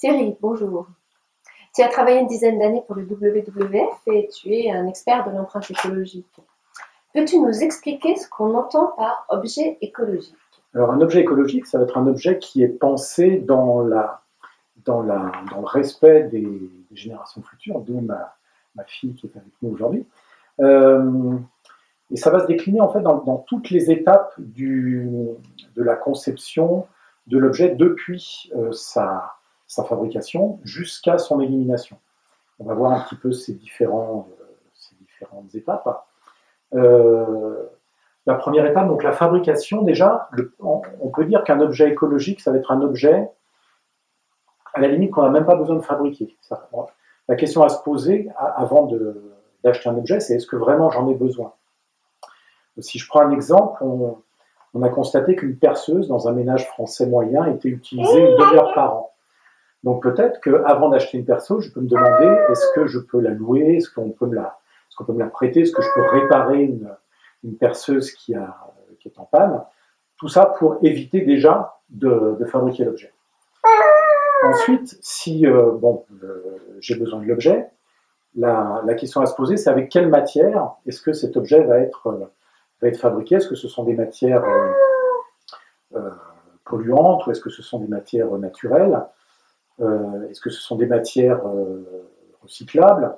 Thierry, bonjour. Tu as travaillé une dizaine d'années pour le WWF et tu es un expert de l'empreinte écologique. Peux-tu nous expliquer ce qu'on entend par objet écologique? Alors, un objet écologique, ça va être un objet qui est pensé dans le respect des générations futures, d'où ma fille qui est avec nous aujourd'hui. Euh, et ça va se décliner en fait dans toutes les étapes de la conception de l'objet depuis sa fabrication jusqu'à son élimination. On va voir un petit peu ces différentes étapes. Euh, la première étape, donc la fabrication, déjà, on peut dire qu'un objet écologique, ça va être un objet, à la limite, qu'on n'a même pas besoin de fabriquer. La question à se poser avant d'acheter un objet, c'est est-ce que vraiment j'en ai besoin? Si je prends un exemple, on a constaté qu'une perceuse dans un ménage français moyen était utilisée une demi-heure par an. Donc peut-être qu'avant d'acheter une perceuse, je peux me demander est-ce que je peux la louer, est-ce qu'on peut me la prêter, est-ce que je peux réparer une perceuse qui est en panne. Tout ça pour éviter déjà de fabriquer l'objet. Ensuite, si j'ai besoin de l'objet, la question à se poser, c'est avec quelle matière est-ce que cet objet va être fabriqué? Est-ce que ce sont des matières euh, polluantes ou est-ce que ce sont des matières naturelles? Est-ce que ce sont des matières recyclables?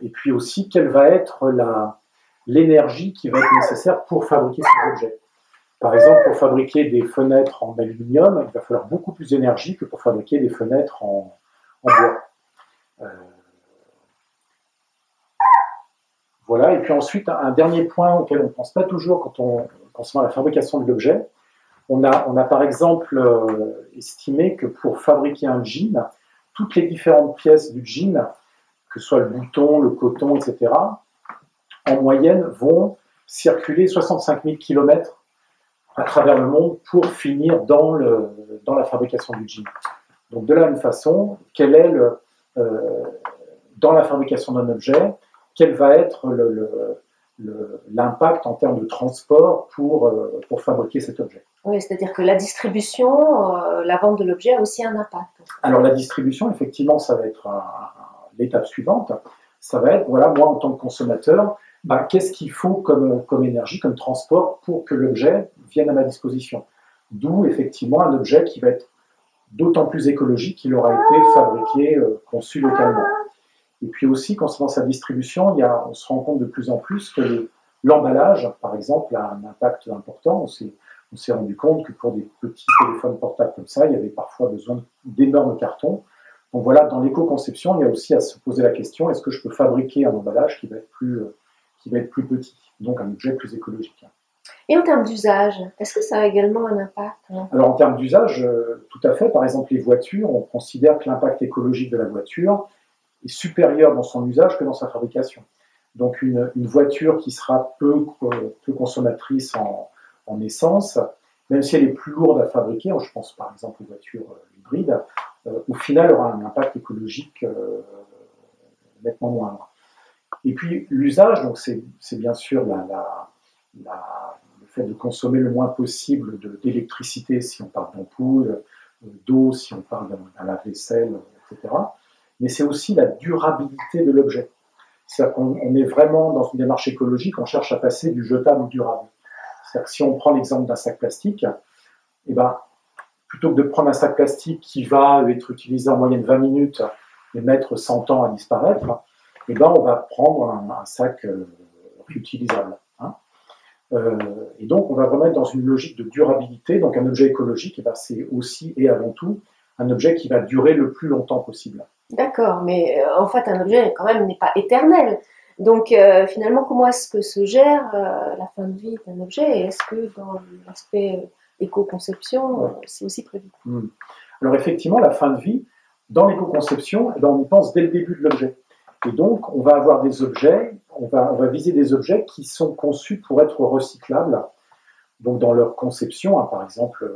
Et puis aussi, quelle va être l'énergie qui va être nécessaire pour fabriquer ces objets? Par exemple, pour fabriquer des fenêtres en aluminium, il va falloir beaucoup plus d'énergie que pour fabriquer des fenêtres en bois. Voilà, et puis ensuite, un dernier point auquel on ne pense pas toujours quand on pense à la fabrication de l'objet, on a par exemple estimé que pour fabriquer un jean, toutes les différentes pièces du jean, que ce soit le bouton, le coton, etc., en moyenne vont circuler 65 000 km à travers le monde pour finir dans la fabrication du jean. Donc de la même façon, quel est dans la fabrication d'un objet, quel va être l'impact en termes de transport pour fabriquer cet objet? Oui, c'est-à-dire que la distribution, la vente de l'objet a aussi un impact. Alors la distribution, effectivement, ça va être l'étape suivante. Ça va être, voilà, moi en tant que consommateur, qu'est-ce qu'il faut comme énergie, comme transport pour que l'objet vienne à ma disposition? D'où effectivement un objet qui va être d'autant plus écologique qu'il aura été fabriqué, conçu localement. Et puis aussi, concernant sa distribution, on se rend compte de plus en plus que l'emballage, par exemple, a un impact important. On s'est rendu compte que pour des petits téléphones portables comme ça, il y avait parfois besoin d'énormes cartons. Donc voilà, dans l'éco-conception, il y a aussi à se poser la question, est-ce que je peux fabriquer un emballage qui va être plus petit, donc un objet plus écologique? Et en termes d'usage, est-ce que ça a également un impact? Alors en termes d'usage, tout à fait. Par exemple, les voitures, on considère que l'impact écologique de la voiture est supérieur dans son usage que dans sa fabrication. Donc une voiture qui sera peu consommatrice en essence, même si elle est plus lourde à fabriquer, je pense par exemple aux voitures hybrides, au final aura un impact écologique nettement moindre. Et puis l'usage, donc c'est bien sûr le fait de consommer le moins possible d'électricité si on parle d'ampoule, d'eau si on parle d'un lave-vaisselle, etc. Mais c'est aussi la durabilité de l'objet. C'est-à-dire qu'on est vraiment dans une démarche écologique, on cherche à passer du jetable au durable. C'est-à-dire que si on prend l'exemple d'un sac plastique, eh ben, plutôt que de prendre un sac plastique qui va être utilisé en moyenne 20 minutes et mettre 100 ans à disparaître, eh ben, on va prendre un sac réutilisable. Et donc, on va vraiment être dans une logique de durabilité. Donc, un objet écologique, eh ben, c'est aussi et avant tout un objet qui va durer le plus longtemps possible. D'accord, mais en fait, un objet quand même n'est pas éternel. Donc finalement, comment est-ce que se gère la fin de vie d'un objet? Et est-ce que dans l'aspect éco-conception, c'est aussi prévu? Alors effectivement, la fin de vie, dans l'éco-conception, eh ben, on y pense dès le début de l'objet. Et donc, on va avoir des objets, on va viser des objets qui sont conçus pour être recyclables. Donc dans leur conception, par exemple,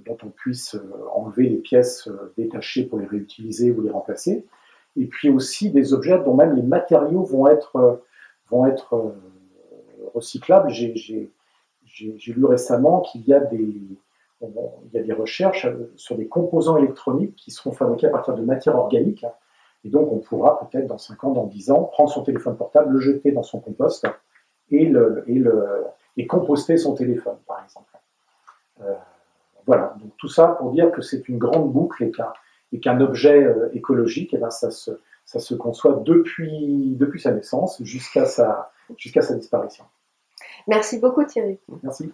dont on puisse enlever les pièces détachées pour les réutiliser ou les remplacer. Et puis aussi des objets dont même les matériaux vont être recyclables. J'ai lu récemment qu'il y a il y a des recherches sur des composants électroniques qui seront fabriqués à partir de matière organique. Et donc, on pourra peut-être dans 5 ans, dans 10 ans, prendre son téléphone portable, le jeter dans son compost et composter son téléphone, par exemple. Voilà, donc tout ça pour dire que c'est une grande boucle et qu'un objet écologique, eh ben, ça se conçoit depuis sa naissance jusqu'à sa disparition. Merci beaucoup Thierry. Merci.